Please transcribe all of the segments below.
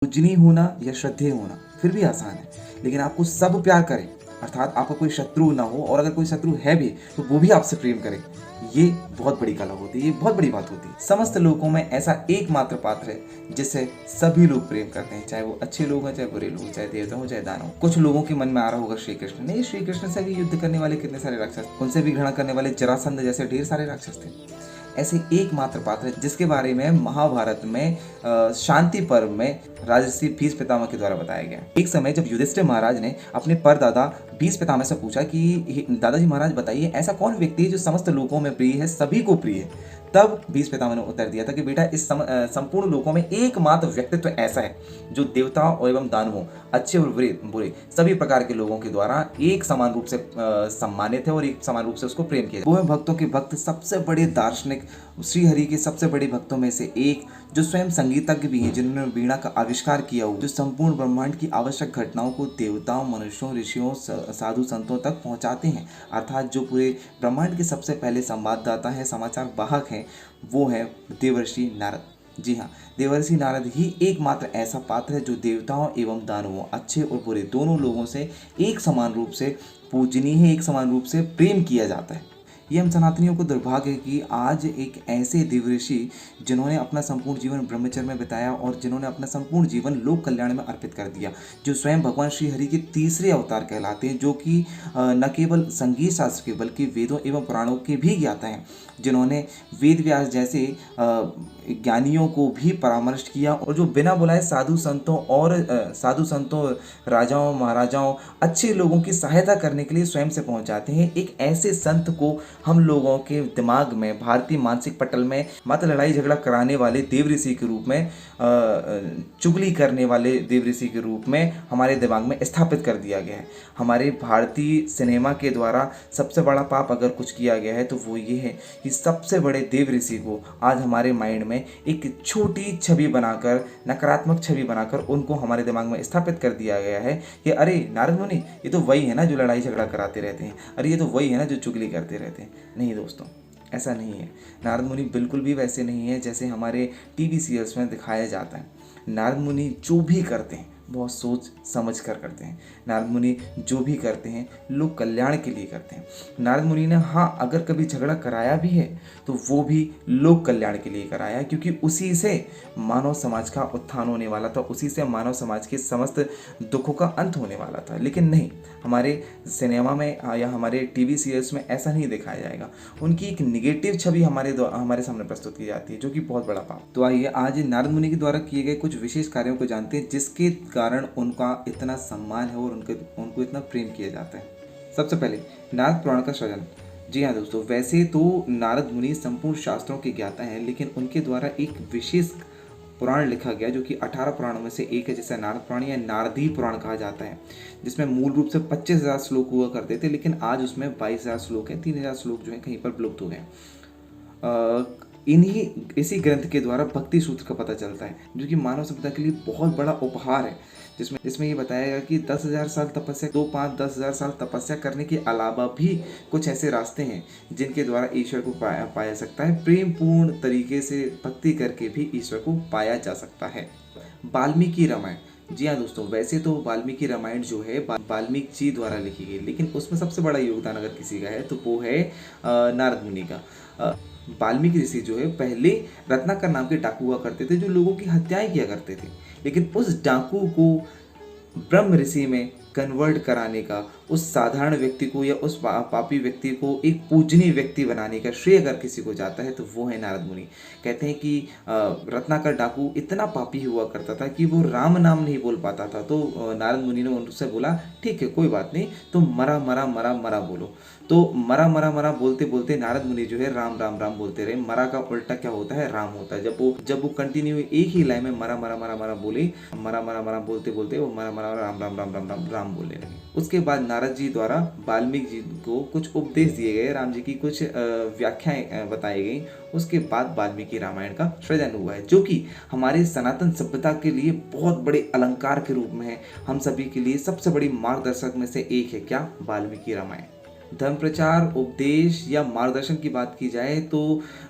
पूजनीय होना या श्रद्धेय होना फिर भी आसान है, लेकिन आपको सब प्यार करें, अर्थात आपका कोई शत्रु ना हो, और अगर कोई शत्रु है भी तो वो भी आपसे प्रेम करे, ये बहुत बड़ी कला होती है, ये बहुत बड़ी बात होती है। समस्त लोगों में ऐसा एकमात्र पात्र है जिसे सभी लोग प्रेम करते हैं, चाहे वो अच्छे लोग हैं, चाहे बुरे लोग हैं, चाहे देवता हो, चाहे दानव। कुछ लोगों के मन में आ रहा होगा श्री कृष्ण नहीं, श्री कृष्ण से भी युद्ध करने वाले कितने सारे राक्षस, उनसे भी घृणा करने वाले जरासंध जैसे ढेर सारे राक्षस थे। ऐसे एकमात्र पात्र है जिसके बारे में महाभारत में शांति पर्व में राजर्षि भीष्म पितामह के द्वारा बताया गया। एक समय जब युधिष्ठिर महाराज ने अपने परदादा भीष्म पितामह से पूछा कि दादाजी महाराज बताइए, ऐसा कौन व्यक्ति है जो समस्त लोगों में प्रिय है, सभी को प्रिय है। तब भीष्म पितामह ने उत्तर दिया था कि बेटा, इस संपूर्ण लोकों में एकमात्र व्यक्तित्व ऐसा है जो देवताओं एवं दानवों, अच्छे और बुरे सभी प्रकार के लोगों के द्वारा एक समान रूप से सम्मानित है और एक समान रूप से उसको प्रेम किया। वो है भक्तों के भक्त, सबसे बड़े दार्शनिक, श्री हरि के सबसे बड़े भक्तों में से एक, जो स्वयं संगीतज्ञ भी हैं, जिन्होंने वीणा का आविष्कार किया हो, जो संपूर्ण ब्रह्मांड की आवश्यक घटनाओं को देवताओं, मनुष्यों, ऋषियों, साधु संतों तक पहुंचाते हैं, अर्थात जो पूरे ब्रह्मांड के सबसे पहले संवाददाता है, समाचार वाहक है, वो है देवर्षि नारद। जी हाँ, देवर्षि नारद ही एकमात्र ऐसा पात्र है जो देवताओं एवं दानवों, अच्छे और बुरे दोनों लोगों से एक समान रूप से पूजनीय है, एक समान रूप से प्रेम किया जाता है। ये हम सनातनियों को दुर्भाग्य है कि आज एक ऐसे देवऋषि जिन्होंने अपना संपूर्ण जीवन ब्रह्मचर्य में बिताया और जिन्होंने अपना संपूर्ण जीवन लोक कल्याण में अर्पित कर दिया, जो स्वयं भगवान श्री हरि के तीसरे अवतार कहलाते हैं, जो कि न केवल संगीत शास्त्र के बल्कि वेदों एवं पुराणों के भी ज्ञाता हैं, जिन्होंने वेद व्यास जैसे ज्ञानियों को भी परामर्श किया और जो बिना बुलाए साधु संतों, राजाओं, महाराजाओं, अच्छे लोगों की सहायता करने के लिए स्वयं से पहुंच जाते हैं। एक ऐसे संत को हम लोगों के दिमाग में, भारतीय मानसिक पटल में मत लड़ाई झगड़ा कराने वाले देव ऋषि के रूप में, चुगली करने वाले देव ऋषि के रूप में हमारे दिमाग में स्थापित कर दिया गया है। हमारे भारतीय सिनेमा के द्वारा सबसे बड़ा पाप अगर कुछ किया गया है तो वो ये है कि सबसे बड़े देव ऋषि को आज हमारे माइंड में एक छोटी छवि बनाकर, नकारात्मक छवि बनाकर उनको हमारे दिमाग में स्थापित कर दिया गया है कि अरे नारद मुनि, ये तो वही है ना जो लड़ाई झगड़ा कराते रहते हैं, अरे ये तो वही है ना जो चुगली करते रहते हैं। नहीं दोस्तों, ऐसा नहीं है। नारद मुनि बिल्कुल भी वैसे नहीं है जैसे हमारे टीवी सीरियल्स में दिखाया जाता है। नारद मुनि जो भी करते हैं बहुत सोच समझ कर करते हैं। नारद मुनि जो भी करते हैं लोक कल्याण के लिए करते हैं। नारद मुनि ने हाँ अगर कभी झगड़ा कराया भी है तो वो भी लोक कल्याण के लिए कराया, क्योंकि उसी से मानव समाज का उत्थान होने वाला था, उसी से मानव समाज के समस्त दुखों का अंत होने वाला था। लेकिन नहीं, हमारे सिनेमा में या हमारे टीवी सीरियल्स में ऐसा नहीं दिखाया जाएगा। उनकी एक निगेटिव छवि हमारे सामने प्रस्तुत की जाती है, जो कि बहुत बड़ा पाप। तो आइए आज नारद मुनि के द्वारा किए गए कुछ विशेष कार्यों को जानते हैं जिसके कारण उनका इतना सम्मान है और उनको इतना प्रेम किया जाता है। सबसे पहले नारद पुराण का सृजन। जी हाँ दोस्तों, वैसे तो नारद मुनि संपूर्ण शास्त्रों के ज्ञाता हैं, लेकिन उनके द्वारा एक विशेष पुराण लिखा गया जो कि 18 पुराणों में से एक है, जिसे नारद पुराण या नारदी पुराण कहा जाता है, जिसमें मूल रूप से 25,000 श्लोक हुआ करते थे, लेकिन आज उसमें 22,000 श्लोक हैं। 3,000 श्लोक जो है कहीं पर विलुप्त हो गए। इसी ग्रंथ के द्वारा भक्ति सूत्र का पता चलता है, जो कि मानव सभ्यता के लिए बहुत बड़ा उपहार है, जिसमें ये बताया गया कि 10,000 साल तपस्या, 2, 5, 10,000 साल तपस्या करने के अलावा भी कुछ ऐसे रास्ते हैं जिनके द्वारा ईश्वर को पाया जा सकता है। प्रेम पूर्ण तरीके से भक्ति करके भी ईश्वर को पाया जा सकता है। वाल्मीकि रामायण। जी हाँ दोस्तों, वैसे तो वाल्मीकि रामायण जो है वाल्मीकि जी द्वारा लिखी गई, लेकिन उसमें सबसे बड़ा योगदान अगर किसी का है तो वो है नारद मुनि का। वाल्मीकि ऋषि जो है पहले रत्नाकर नाम के डाकू हुआ करते थे जो लोगों की हत्याएं किया करते थे, लेकिन उस डाकू को ब्रह्म ऋषि में कन्वर्ट कराने का, उस साधारण व्यक्ति को या उस पापी व्यक्ति को एक पूजनीय व्यक्ति बनाने का श्रेय अगर किसी को जाता है तो वो है नारद मुनि। कहते हैं कि रत्नाकर डाकू इतना पापी हुआ करता था कि वो राम नाम नहीं बोल पाता था, तो नारद मुनि ने उनसे बोला ठीक है कोई बात नहीं, तो मरा मरा मरा मरा बोलो। तो मरा मरा मरा बोलते बोलते नारद मुनि जो है राम राम राम बोलते रहे। मरा का उल्टा क्या होता है? राम होता है। जब वो कंटिन्यू एक ही लाइन में मरा मरा मरा मरा बोले, मरा मरा मरा बोलते बोलते वो मरा मरा राम राम राम राम राम राम बोलने लगे। उसके बाद नारद जी द्वारा वाल्मीकि जी को कुछ उपदेश दिए गए, राम जी की कुछ व्याख्याएं बताई गई। उसके बाद वाल्मीकि रामायण का सृजन हुआ है, जो कि हमारे सनातन सभ्यता के लिए बहुत बड़े अलंकार के रूप में है। हम सभी के लिए सबसे बड़ी मार्गदर्शक में से एक है क्या? वाल्मीकि रामायण। धर्म प्रचार, उपदेश या मार्गदर्शन की बात की जाए तो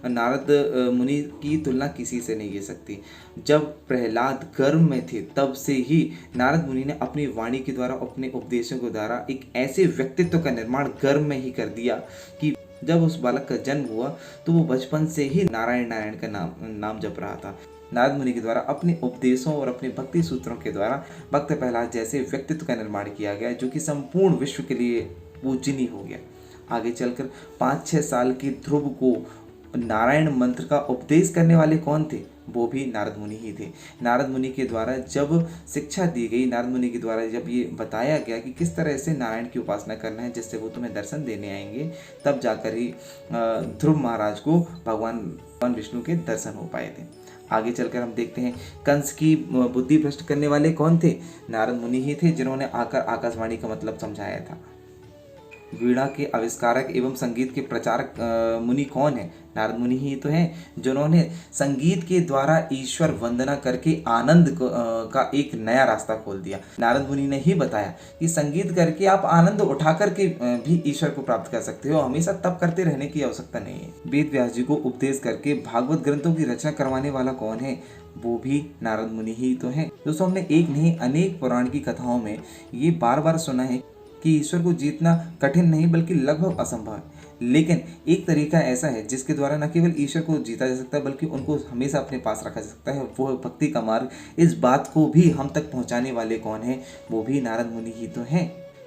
नारद मुनि की तुलना किसी से नहीं की सकती। जब प्रहलाद गर्भ में थे तब से ही नारद मुनि ने अपनी वाणी के द्वारा, अपने उपदेशों के द्वारा एक ऐसे व्यक्तित्व का निर्माण गर्भ में ही कर दिया कि जब उस बालक का जन्म हुआ तो वो बचपन से ही नारायण नारायण का नाम जप रहा था। नारद मुनि के द्वारा अपने उपदेशों और अपने भक्ति सूत्रों के द्वारा भक्त प्रहलाद जैसे व्यक्तित्व का निर्माण किया गया, जो कि संपूर्ण विश्व के लिए पूजनीय हो गया। आगे चलकर 5-6 साल के ध्रुव को नारायण मंत्र का उपदेश करने वाले कौन थे? वो भी नारद मुनि ही थे। नारद मुनि के द्वारा जब शिक्षा दी गई, नारद मुनि के द्वारा जब ये बताया गया कि किस तरह से नारायण की उपासना करना है जिससे वो तुम्हें दर्शन देने आएंगे, तब जाकर ही ध्रुव महाराज को भगवान विष्णु के दर्शन हो पाए थे। आगे चलकर हम देखते हैं कंस की बुद्धि भ्रष्ट करने वाले कौन थे? नारद मुनि ही थे, जिन्होंने आकर आकाशवाणी का मतलब समझाया था। वीणा के आविष्कारक एवं संगीत के प्रचारक मुनि कौन है? नारद मुनि ही तो हैं, जिन्होंने संगीत के द्वारा ईश्वर वंदना करके आनंद का एक नया रास्ता खोल दिया। नारद मुनि ने ही बताया कि संगीत करके आप आनंद उठा करके भी ईश्वर को प्राप्त कर सकते हो, हमेशा तप करते रहने की आवश्यकता नहीं है। वेद व्यास जी को उपदेश करके भागवत ग्रंथों की रचना करवाने वाला कौन है? वो भी नारद मुनि ही तो हैं। दोस्तों, हमने एक नहीं अनेक पुराण की कथाओं में ये बार बार सुना है कि ईश्वर को जीतना कठिन नहीं बल्कि लगभग असंभव है, लेकिन एक तरीका ऐसा है जिसके द्वारा न केवल ईश्वर को जीता जा सकता है बल्कि उनको हमेशा अपने पास रखा जा सकता है, वो भक्ति का मार्ग। इस बात को भी हम तक पहुंचाने वाले कौन है? वो भी नारद मुनि ही तो हैं।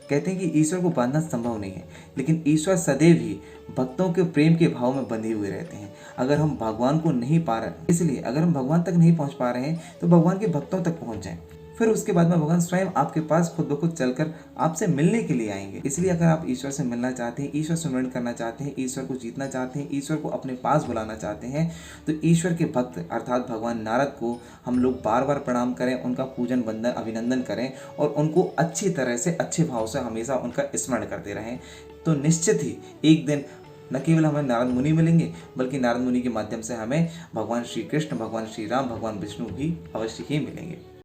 कहते हैं कि ईश्वर को बांधना संभव नहीं है, लेकिन ईश्वर सदैव ही भक्तों के प्रेम के भाव में बंधे हुए रहते हैं। अगर हम भगवान को नहीं पा रहे, इसलिए अगर हम भगवान तक नहीं पहुंच पा रहे हैं तो भगवान के भक्तों तक पहुंच जाएं, फिर उसके बाद में भगवान स्वयं आपके पास खुद ब खुद चलकर आपसे मिलने के लिए आएंगे। इसलिए अगर आप ईश्वर से मिलना चाहते हैं, ईश्वर सुमिरन करना चाहते हैं, ईश्वर को जीतना चाहते हैं, ईश्वर को अपने पास बुलाना चाहते हैं, तो ईश्वर के भक्त अर्थात भगवान नारद को हम लोग बार बार प्रणाम करें, उनका पूजन वंदन अभिनंदन करें और उनको अच्छी तरह से, अच्छे भाव से हमेशा उनका स्मरण करते रहें। तो निश्चित ही एक दिन न केवल हमें नारद मुनि मिलेंगे बल्कि नारद मुनि के माध्यम से हमें भगवान श्री कृष्ण, भगवान श्री राम, भगवान विष्णु भी अवश्य ही मिलेंगे।